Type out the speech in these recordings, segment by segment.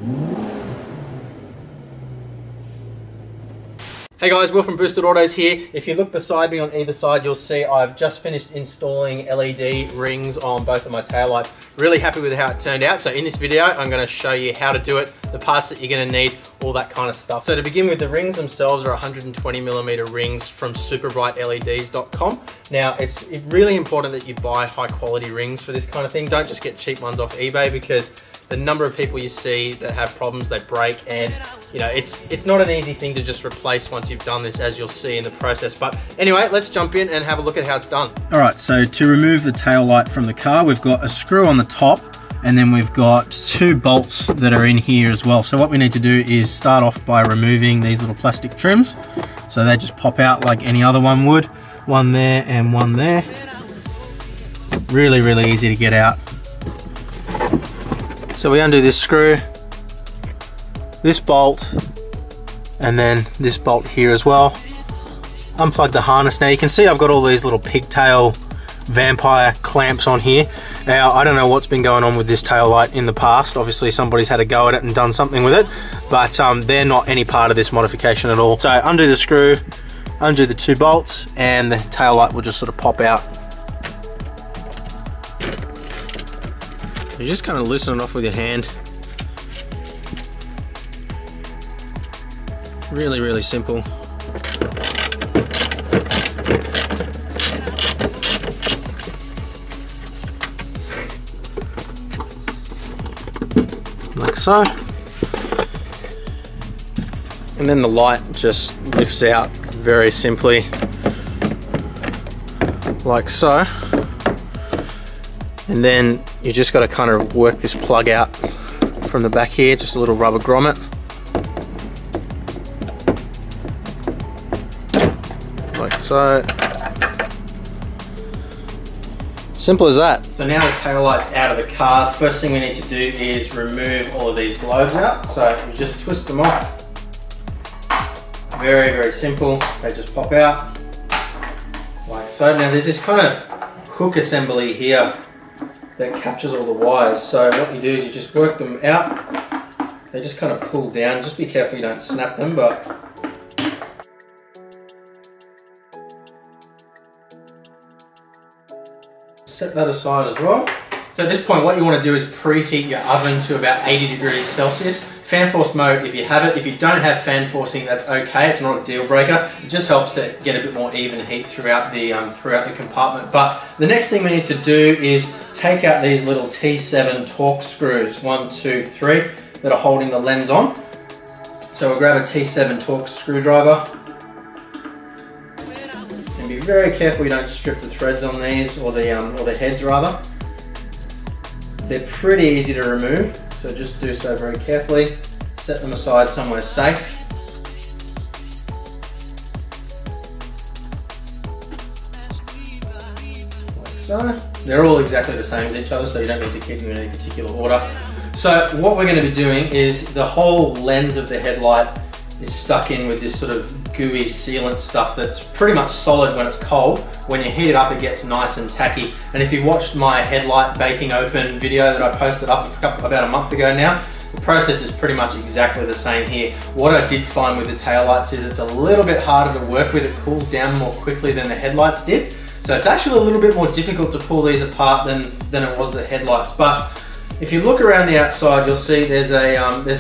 Hey guys, Will from Boosted Autos here. If you look beside me on either side, you'll see I've just finished installing LED rings on both of my taillights. Really happy with how it turned out. So in this video, I'm going to show you how to do it, the parts that you're going to need, all that kind of stuff. So to begin with, the rings themselves are 120mm rings from superbrightleds.com. Now, it's really important that you buy high quality rings for this kind of thing. Don't just get cheap ones off eBay, because the number of people you see that have problems, they break, and you know, it's not an easy thing to just replace once you've done this, as you'll see in the process. But anyway, let's jump in and have a look at how it's done. All right, so to remove the tail light from the car, we've got a screw on the top, and then we've got 2 bolts that are in here as well. So what we need to do is start off by removing these little plastic trims. So they just pop out like any other one would. One there and one there. Really, really easy to get out. So we undo this screw, this bolt, and then this bolt here as well. Unplug the harness. Now you can see I've got all these little pigtail vampire clamps on here. Now I don't know what's been going on with this tail light in the past. Obviously somebody's had a go at it and done something with it, but they're not any part of this modification at all. So undo the screw, undo the 2 bolts, and the tail light will just sort of pop out. You just kind of loosen it off with your hand. Really, really simple. Like so. And then the light just lifts out very simply, like so. And then you just got to kind of work this plug out from the back here, just a little rubber grommet. Like so. Simple as that. So now the tail light's out of the car, first thing we need to do is remove all of these globes out. So you just twist them off. Very, very simple. They just pop out like so. Now there's this kind of hook assembly here that captures all the wires. So what you do is you just work them out. They just kind of pull down. Just be careful you don't snap them, but set that aside as well. So at this point, what you want to do is preheat your oven to about 80 degrees Celsius. Fan force mode if you have it. If you don't have fan forcing, that's okay. It's not a deal breaker. It just helps to get a bit more even heat throughout the compartment. But the next thing we need to do is take out these little T7 Torx screws, 1, 2, 3, that are holding the lens on. So we'll grab a T7 Torx screwdriver. And be very careful you don't strip the threads on these, or the heads rather. They're pretty easy to remove, so just do so very carefully. Set them aside somewhere safe. Like so. They're all exactly the same as each other, so you don't need to keep them in any particular order. So what we're going to be doing is the whole lens of the headlight is stuck in with this sort of gooey sealant stuff that's pretty much solid when it's cold. When you heat it up, it gets nice and tacky. And if you watched my headlight baking open video that I posted up about a month ago now, the process is pretty much exactly the same here. What I did find with the taillights is it's a little bit harder to work with. It cools down more quickly than the headlights did. So it's actually a little bit more difficult to pull these apart than it was the headlights. But if you look around the outside, you'll see there's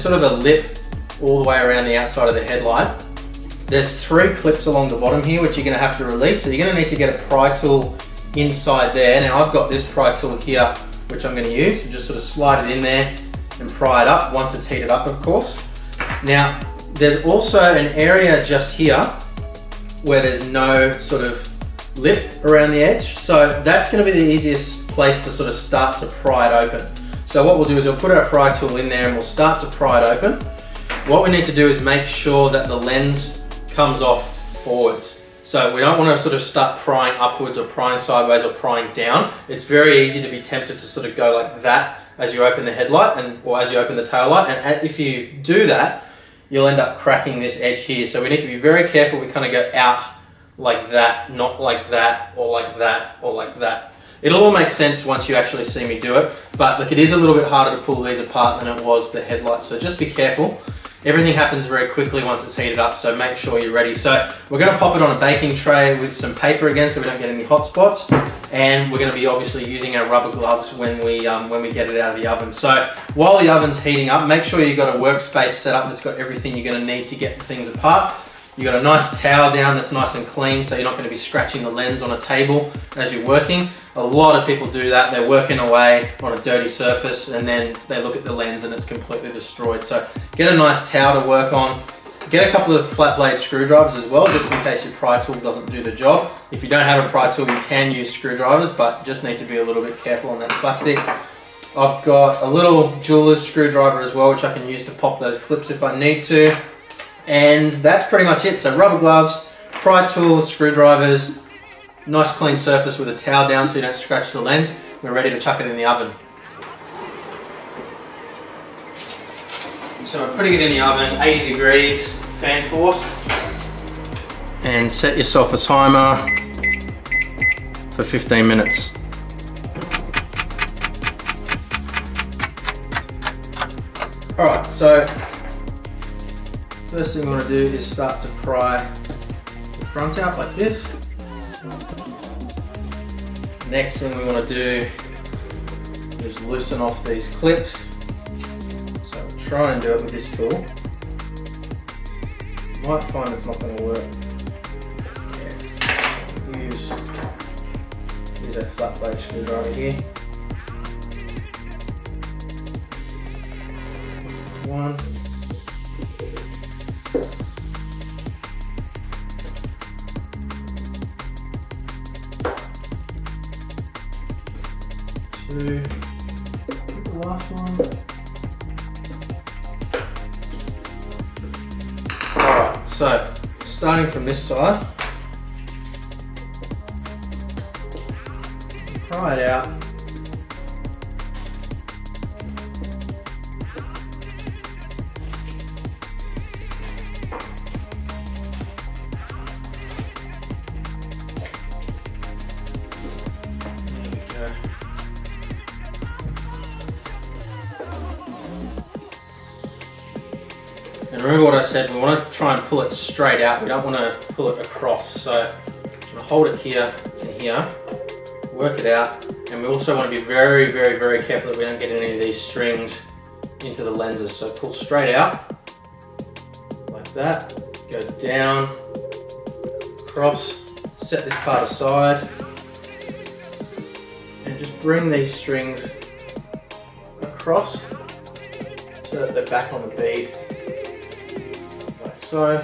sort of a lip all the way around the outside of the headlight. There's 3 clips along the bottom here which you're going to have to release, so you're going to need to get a pry tool inside there. Now I've got this pry tool here which I'm going to use, so just sort of slide it in there and pry it up once it's heated up, of course. Now there's also an area just here where there's no sort of lip around the edge, so that's going to be the easiest place to sort of start to pry it open. So what we'll do is we'll put our pry tool in there and we'll start to pry it open. What we need to do is make sure that the lens comes off forwards. So we don't want to sort of start prying upwards or prying sideways or prying down. It's very easy to be tempted to sort of go like that as you open the headlight or as you open the tail light. And if you do that, you'll end up cracking this edge here. So we need to be very careful. We kind of go out like that, not like that, or like that, or like that. It'll all make sense once you actually see me do it, but look, it is a little bit harder to pull these apart than it was the headlights, so just be careful. Everything happens very quickly once it's heated up, so make sure you're ready. So we're going to pop it on a baking tray with some paper again so we don't get any hot spots, and we're going to be obviously using our rubber gloves when we get it out of the oven. So while the oven's heating up, make sure you've got a workspace set up that's got everything you're going to need to get things apart. You've got a nice towel down that's nice and clean, so you're not going to be scratching the lens on a table as you're working. A lot of people do that. They're working away on a dirty surface and then they look at the lens and it's completely destroyed. So get a nice towel to work on. Get a couple of flat blade screwdrivers as well, just in case your pry tool doesn't do the job. If you don't have a pry tool, you can use screwdrivers, but just need to be a little bit careful on that plastic. I've got a little jeweler's screwdriver as well, which I can use to pop those clips if I need to. And that's pretty much it. So rubber gloves, pry tools, screwdrivers, nice clean surface with a towel down so you don't scratch the lens. We're ready to chuck it in the oven. So we're putting it in the oven, 80 degrees, fan force. And set yourself a timer for 15 minutes. Alright, so first thing we want to do is start to pry the front out like this. Next thing we want to do is loosen off these clips. So we'll try and do it with this tool. You might find it's not going to work. Yeah. Use a flat blade screwdriver here. One. Two. The last one. Alright, so starting from this side, pry it out. And remember what I said, we want to try and pull it straight out, we don't want to pull it across. So I'm going to hold it here and here, work it out, and we also want to be very, very, very careful that we don't get any of these strings into the lenses. So pull straight out, like that, go down, across, set this part aside, and just bring these strings across so that they're back on the bead. So,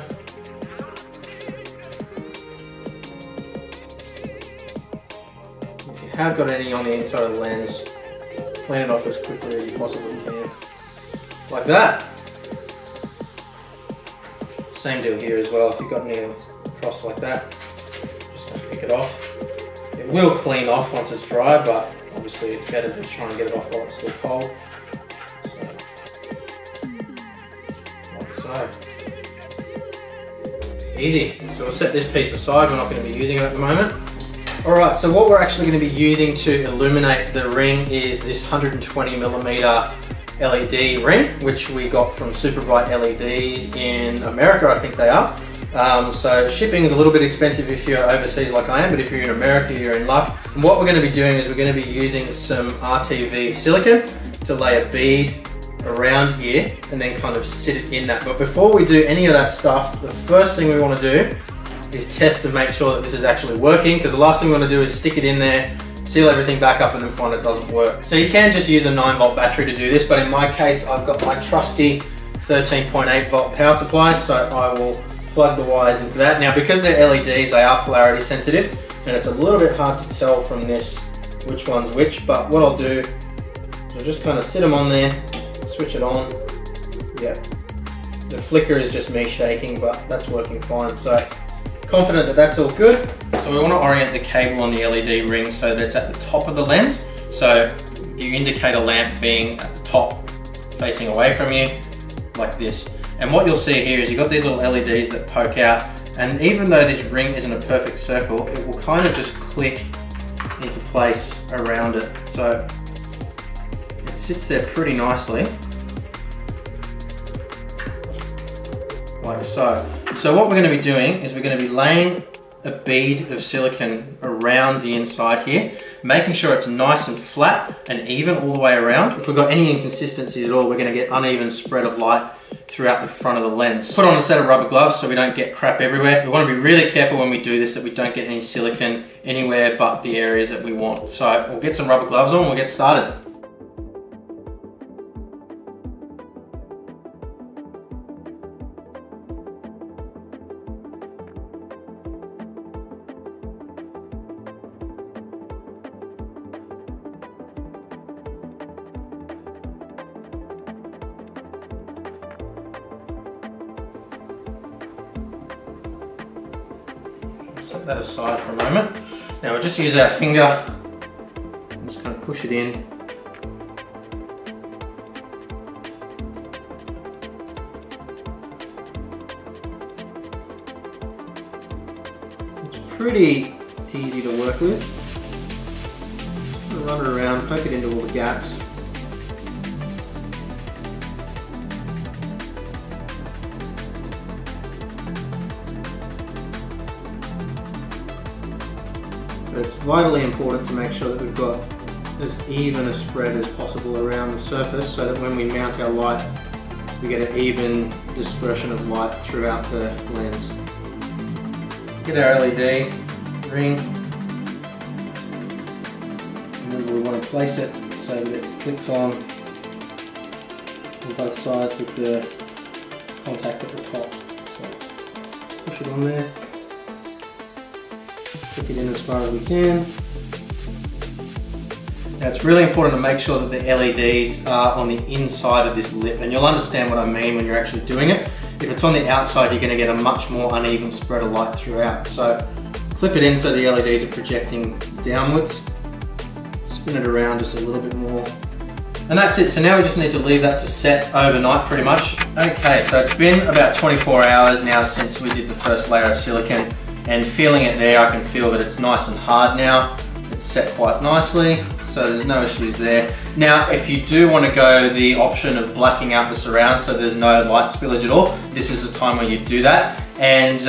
if you have got any on the inside of the lens, clean it off as quickly as you possibly can. Like that. Same deal here as well, if you've got any across like that, just gonna pick it off. It will clean off once it's dry, but obviously it's better to try and get it off while it's still cold. So, like so. Easy. So we'll set this piece aside, we're not going to be using it at the moment. Alright, so what we're actually going to be using to illuminate the ring is this 120mm LED ring, which we got from Super Bright LEDs in America, I think they are. So shipping is a little bit expensive if you're overseas like I am, but if you're in America, you're in luck. And what we're going to be doing is we're going to be using some RTV silicone to lay a bead around here and then kind of sit it in that. But before we do any of that stuff, the first thing we want to do is test to make sure that this is actually working, because the last thing we want to do is stick it in there, seal everything back up, and then find it doesn't work. So you can just use a 9-volt battery to do this, but in my case I've got my trusty 13.8 volt power supply, so I will plug the wires into that. Now because they're LEDs, they are polarity sensitive, and it's a little bit hard to tell from this which one's which, but what I'll do is I'll just kind of sit them on there, switch it on. Yeah, the flicker is just me shaking, but that's working fine. So confident that that's all good. So we want to orient the cable on the LED ring so that it's at the top of the lens. So you indicate a lamp being at the top, facing away from you, like this. And what you'll see here is you've got these little LEDs that poke out, and even though this ring isn't a perfect circle, it will kind of just click into place around it. So it sits there pretty nicely, like so. So what we're going to be doing is we're going to be laying a bead of silicone around the inside here, making sure it's nice and flat and even all the way around. If we've got any inconsistencies at all, we're going to get uneven spread of light throughout the front of the lens. Put on a set of rubber gloves so we don't get crap everywhere. We want to be really careful when we do this that we don't get any silicone anywhere but the areas that we want. So we'll get some rubber gloves on, we'll get started. Set that aside for a moment. Now we'll just use our finger. I'm just going to push it in. It's pretty easy to work with. Just run it around, poke it into all the gaps. But it's vitally important to make sure that we've got as even a spread as possible around the surface so that when we mount our light, we get an even dispersion of light throughout the lens. Get our LED ring, and we want to place it so that it clicks on both sides with the contact at the top. So push it on there. Click it in as far as we can. Now it's really important to make sure that the LEDs are on the inside of this lip, and you'll understand what I mean when you're actually doing it. If it's on the outside, you're going to get a much more uneven spread of light throughout. So clip it in so the LEDs are projecting downwards. Spin it around just a little bit more. And that's it. So now we just need to leave that to set overnight pretty much. Okay, so it's been about 24 hours now since we did the first layer of silicone. And feeling it there, I can feel that it's nice and hard now. It's set quite nicely, so there's no issues there. Now, if you do want to go the option of blacking out the surround so there's no light spillage at all, this is the time where you do that. And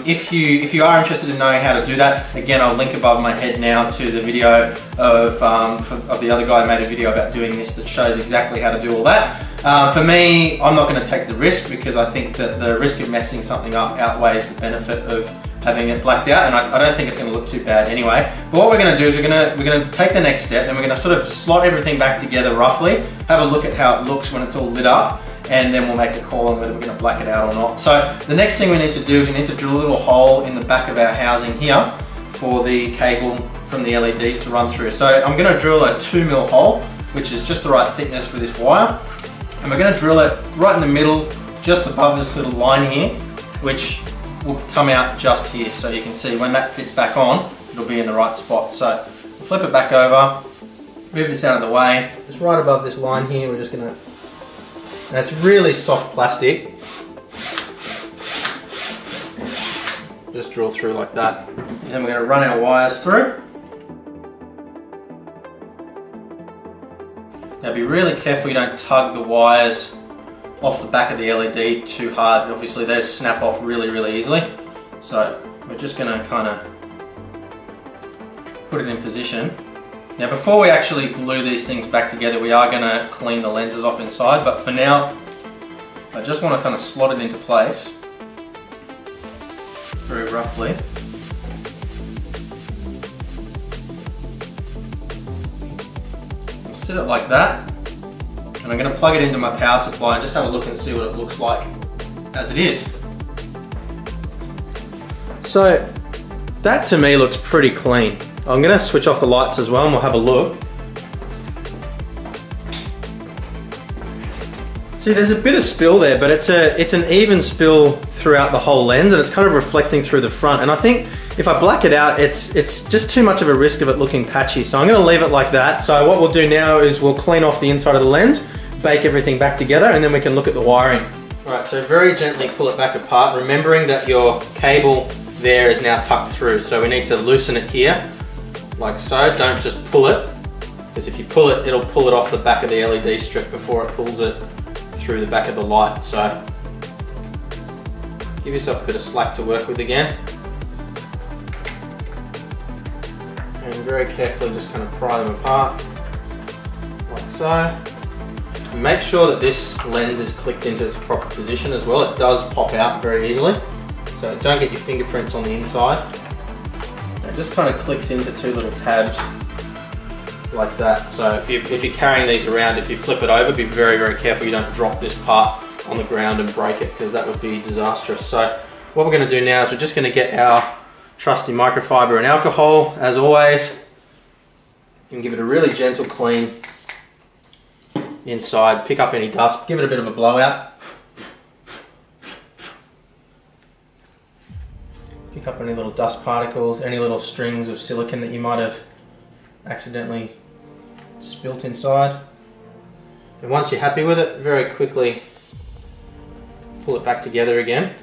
if you are interested in knowing how to do that, again, I'll link above my head now to the video of the other guy who made a video about doing this that shows exactly how to do all that. For me, I'm not going to take the risk because I think that the risk of messing something up outweighs the benefit of having it blacked out, and I don't think it's going to look too bad anyway. But what we're going to do is we're going to take the next step and we're going to sort of slot everything back together roughly, have a look at how it looks when it's all lit up, and then we'll make a call on whether we're going to black it out or not. So the next thing we need to do is we need to drill a little hole in the back of our housing here for the cable from the LEDs to run through. So I'm going to drill a 2mm hole, which is just the right thickness for this wire, and we're going to drill it right in the middle, just above this little line here, which will come out just here. So you can see when that fits back on, it'll be in the right spot. So we'll flip it back over, move this out of the way. Just right above this line here, we're just gonna, and it's really soft plastic. Just drill through like that. And then we're gonna run our wires through. Now be really careful you don't tug the wires off the back of the LED too hard. Obviously they snap off really, really easily. So we're just gonna kind of put it in position. Now before we actually glue these things back together, we are gonna clean the lenses off inside, but for now, I just wanna kind of slot it into place very roughly. I'll sit it like that. And I'm going to plug it into my power supply and just have a look and see what it looks like as it is. So that to me looks pretty clean. I'm going to switch off the lights as well and we'll have a look. See, there's a bit of spill there, but it's an even spill throughout the whole lens and it's kind of reflecting through the front. And I think if I black it out, it's just too much of a risk of it looking patchy. So I'm going to leave it like that. So what we'll do now is we'll clean off the inside of the lens, bake everything back together, and then we can look at the wiring. All right, so very gently pull it back apart, remembering that your cable there is now tucked through. So we need to loosen it here like so. Don't just pull it, because if you pull it, it'll pull it off the back of the LED strip before it pulls it through the back of the light. So give yourself a bit of slack to work with again. And very carefully just kind of pry them apart, like so. And make sure that this lens is clicked into its proper position as well. It does pop out very easily, so don't get your fingerprints on the inside. It just kind of clicks into two little tabs like that. So if you're carrying these around, if you flip it over, be very, very careful you don't drop this part on the ground and break it, because that would be disastrous. So what we're going to do now is we're just going to get our trusty microfiber and alcohol, as always, and give it a really gentle clean inside. Pick up any dust, give it a bit of a blowout. Pick up any little dust particles, any little strings of silicone that you might have accidentally spilt inside. And once you're happy with it, very quickly pull it back together again,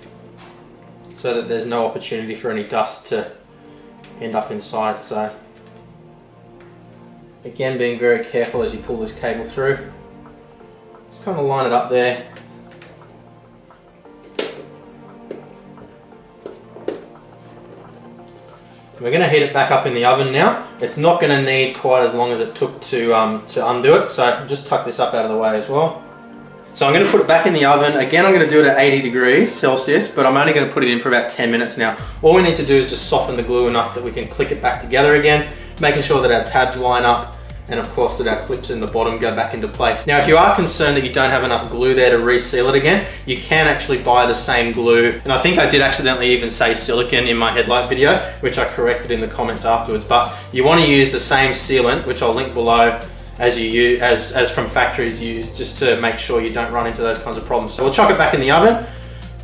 so that there's no opportunity for any dust to end up inside. So again, being very careful as you pull this cable through. Just kind of line it up there. We're going to heat it back up in the oven now. It's not going to need quite as long as it took to undo it, so just tuck this up out of the way as well. So I'm going to put it back in the oven. Again, I'm going to do it at 80 degrees Celsius, but I'm only going to put it in for about 10 minutes now. All we need to do is just soften the glue enough that we can click it back together again, making sure that our tabs line up, and of course that our clips in the bottom go back into place. Now, if you are concerned that you don't have enough glue there to reseal it again, you can actually buy the same glue. And I think I did accidentally even say silicone in my headlight video, which I corrected in the comments afterwards. But you want to use the same sealant, which I'll link below, as from factories used, just to make sure you don't run into those kinds of problems. So we'll chuck it back in the oven,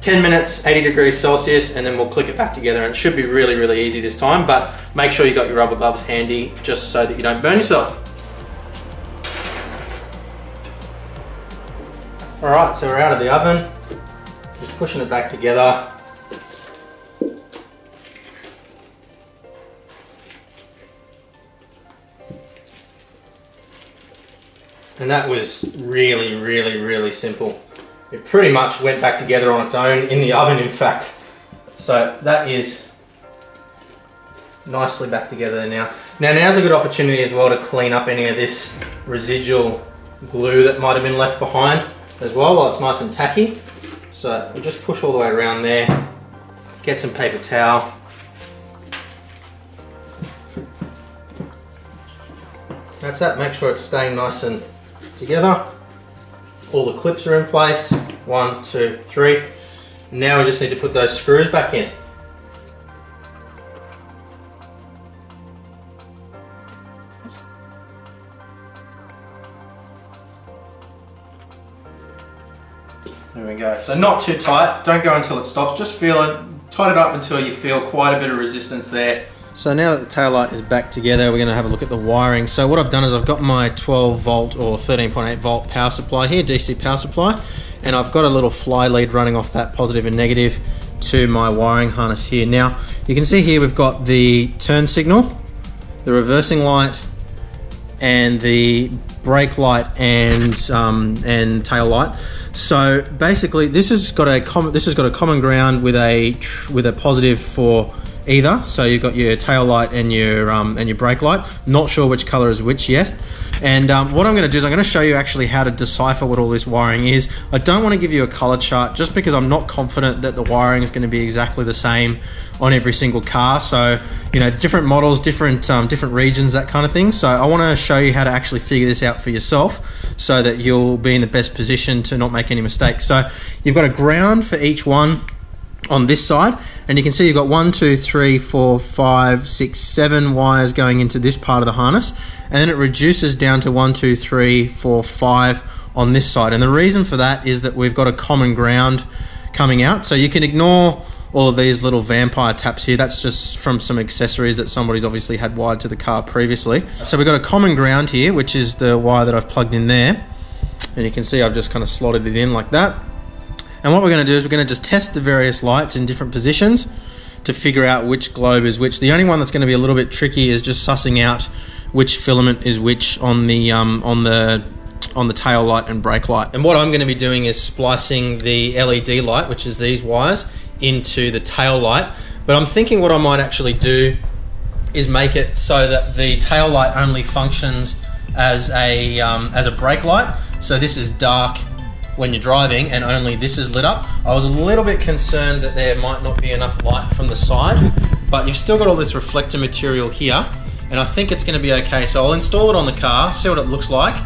10 minutes, 80 degrees Celsius, and then we'll click it back together. And it should be really, really easy this time, but make sure you got your rubber gloves handy just so that you don't burn yourself. All right, so we're out of the oven, just pushing it back together. And that was really, really, really simple. It pretty much went back together on its own in the oven, in fact. So that is nicely back together now. Now's a good opportunity as well to clean up any of this residual glue that might have been left behind as well while it's nice and tacky. So we'll just push all the way around there, get some paper towel. That's that, make sure it's staying nice and together. All the clips are in place, 1, 2, 3. Now we just need to put those screws back in. There we go. So not too tight, don't go until it stops, just feel it, tighten it up until you feel quite a bit of resistance there. So now that the taillight is back together, we're going to have a look at the wiring. So what I've done is I've got my 12 volt or 13.8 volt power supply here, DC power supply, and I've got a little fly lead running off that positive and negative to my wiring harness here. Now you can see here we've got the turn signal, the reversing light, and the brake light and tail light. So basically this has got a common ground with a positive for either. So you've got your tail light and your brake light. Not sure which color is which yet. And what I'm going to do is I'm going to show you actually how to decipher what all this wiring is. I don't want to give you a color chart just because I'm not confident that the wiring is going to be exactly the same on every single car. So, you know, different models, different regions, that kind of thing. So I want to show you how to actually figure this out for yourself so that you'll be in the best position to not make any mistakes. So you've got a ground for each one on this side, and you can see you've got 1, 2, 3, 4, 5, 6, 7 wires going into this part of the harness, and then it reduces down to 1, 2, 3, 4, 5 on this side. And the reason for that is that we've got a common ground coming out. So you can ignore all of these little vampire taps here. That's just from some accessories that somebody's obviously had wired to the car previously. So we've got a common ground here, which is the wire that I've plugged in there, and you can see I've just kind of slotted it in like that. And what we're going to do is we're going to just test the various lights in different positions to figure out which globe is which. The only one that's going to be a little bit tricky is just sussing out which filament is which on the tail light and brake light. And what I'm going to be doing is splicing the LED light, which is these wires, into the tail light. But I'm thinking what I might actually do is make it so that the tail light only functions as a brake light. So this is dark when you're driving and only this is lit up. I was a little bit concerned that there might not be enough light from the side, but you've still got all this reflector material here, and I think it's going to be okay. So I'll install it on the car, see what it looks like,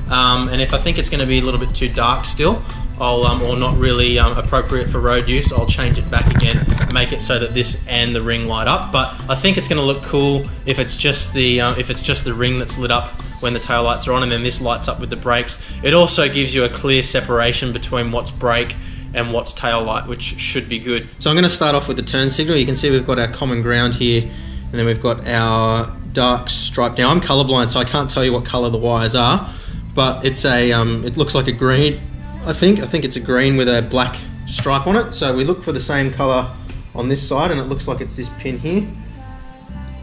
and if I think it's going to be a little bit too dark still, I'll or not really appropriate for road use, I'll change it back again, make it so that this and the ring light up. But I think it's going to look cool if it's just the ring that's lit up when the tail lights are on, and then this lights up with the brakes. It also gives you a clear separation between what's brake and what's tail light, which should be good. So I'm going to start off with the turn signal. You can see we've got our common ground here, and then we've got our dark stripe. Now I'm colorblind, so I can't tell you what color the wires are, but it's a it looks like a green. I think it's a green with a black stripe on it. So we look for the same color on this side, and it looks like it's this pin here.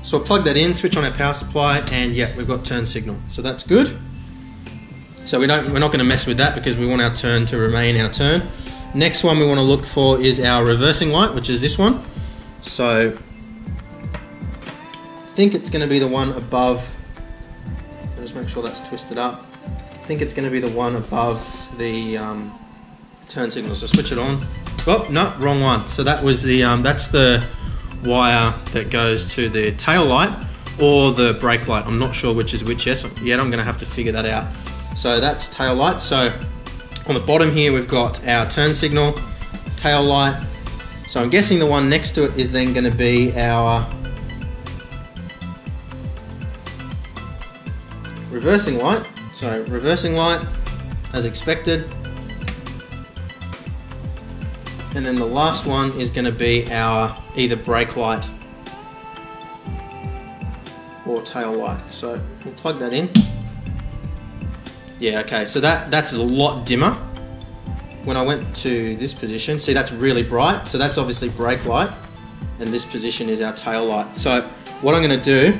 So I'll plug that in, switch on our power supply, and yeah, we've got turn signal. So that's good. So we're not going to mess with that because we want our turn to remain our turn. Next one we want to look for is our reversing light, which is this one. So I think it's going to be the one above. Just make sure that's twisted up. I think it's going to be the one above the turn signal. So switch it on. Oh no, wrong one. So that was the that's the wire that goes to the tail light or the brake light. I'm not sure which is which yet. I'm going to have to figure that out. So that's tail light. So on the bottom here we've got our turn signal, tail light. So I'm guessing the one next to it is then going to be our reversing light. So reversing light as expected. And then the last one is going to be our either brake light or tail light. So we'll plug that in. Yeah, okay, so that's a lot dimmer. When I went to this position, see that's really bright, so that's obviously brake light, and this position is our tail light. So what I'm going to do,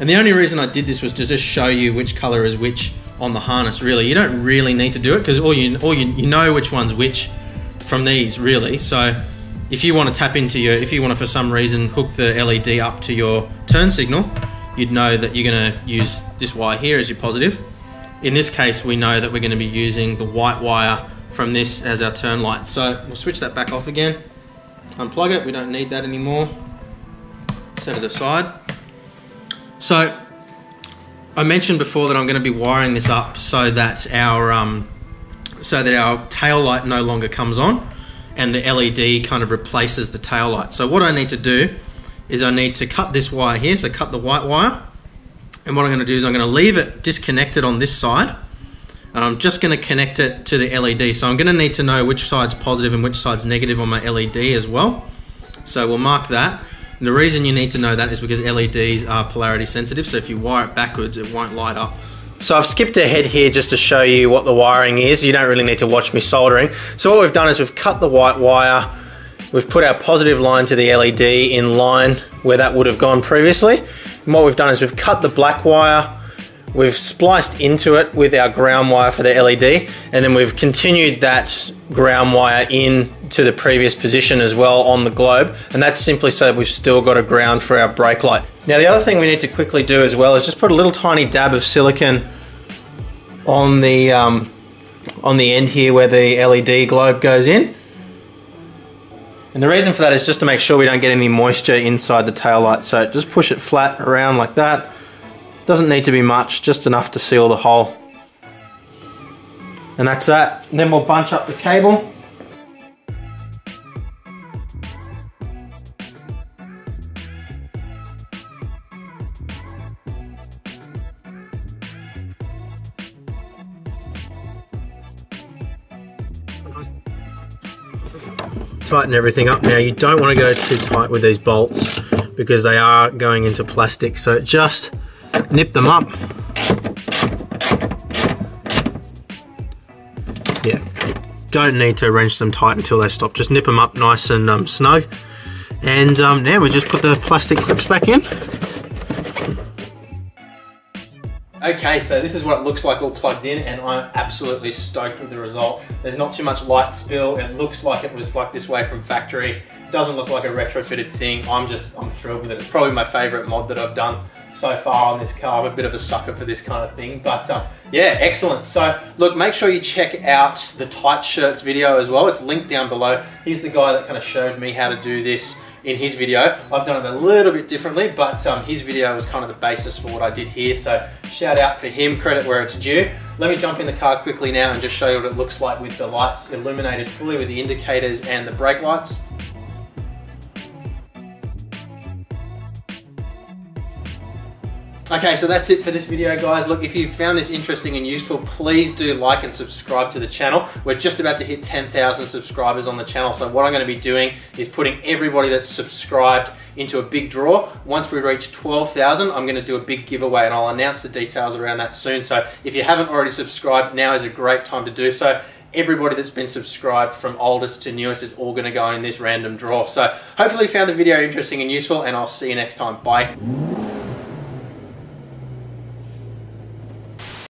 and the only reason I did this was to just show you which color is which on the harness. Really, you don't really need to do it because you know which one's which from these really. So if you want to tap into if you want to for some reason hook the LED up to your turn signal, you'd know that you're going to use this wire here as your positive. In this case, we know that we're going to be using the white wire from this as our turn light. So we'll switch that back off again, unplug it, we don't need that anymore, set it aside. So I mentioned before that I'm going to be wiring this up so that our tail light no longer comes on and the LED kind of replaces the tail light. So what I need to do is I need to cut this wire here, so cut the white wire, and what I'm going to do is I'm going to leave it disconnected on this side, and I'm just going to connect it to the LED. So I'm going to need to know which side's positive and which side's negative on my LED as well. So we'll mark that. And the reason you need to know that is because LEDs are polarity sensitive, so if you wire it backwards, it won't light up. So I've skipped ahead here just to show you what the wiring is. You don't really need to watch me soldering. So what we've done is we've cut the white wire, we've put our positive line to the LED in line where that would have gone previously. And what we've done is we've cut the black wire, we've spliced into it with our ground wire for the LED, and then we've continued that ground wire in to the previous position as well on the globe, and that's simply so we've still got a ground for our brake light. Now the other thing we need to quickly do as well is just put a little tiny dab of silicone on the end here where the LED globe goes in. And the reason for that is just to make sure we don't get any moisture inside the tail light. So just push it flat around like that. Doesn't need to be much, just enough to seal the hole. And that's that. And then we'll bunch up the cable. Tighten everything up. Now you don't want to go too tight with these bolts because they are going into plastic, so just nip them up. Yeah, don't need to wrench them tight until they stop, just nip them up nice and snug, And now we just put the plastic clips back in. Okay, so this is what it looks like all plugged in, and I'm absolutely stoked with the result. There's not too much light spill. It looks like it was like this way from factory. It doesn't look like a retrofitted thing. I'm thrilled with it. It's probably my favorite mod that I've done so far on this car. I'm a bit of a sucker for this kind of thing, but yeah, excellent. So look, make sure you check out the tight shirts video as well. It's linked down below. He's the guy that kind of showed me how to do this in his video. I've done it a little bit differently, but his video was kind of the basis for what I did here. So shout out for him, credit where it's due. Let me jump in the car quickly now and just show you what it looks like with the lights illuminated fully with the indicators and the brake lights. Okay, so that's it for this video, guys. Look, if you found this interesting and useful, please do like and subscribe to the channel. We're just about to hit 10,000 subscribers on the channel, so what I'm going to be doing is putting everybody that's subscribed into a big draw. Once we reach 12,000, I'm going to do a big giveaway, and I'll announce the details around that soon. So if you haven't already subscribed, now is a great time to do so. Everybody that's been subscribed from oldest to newest is all going to go in this random draw. So hopefully you found the video interesting and useful, and I'll see you next time. Bye.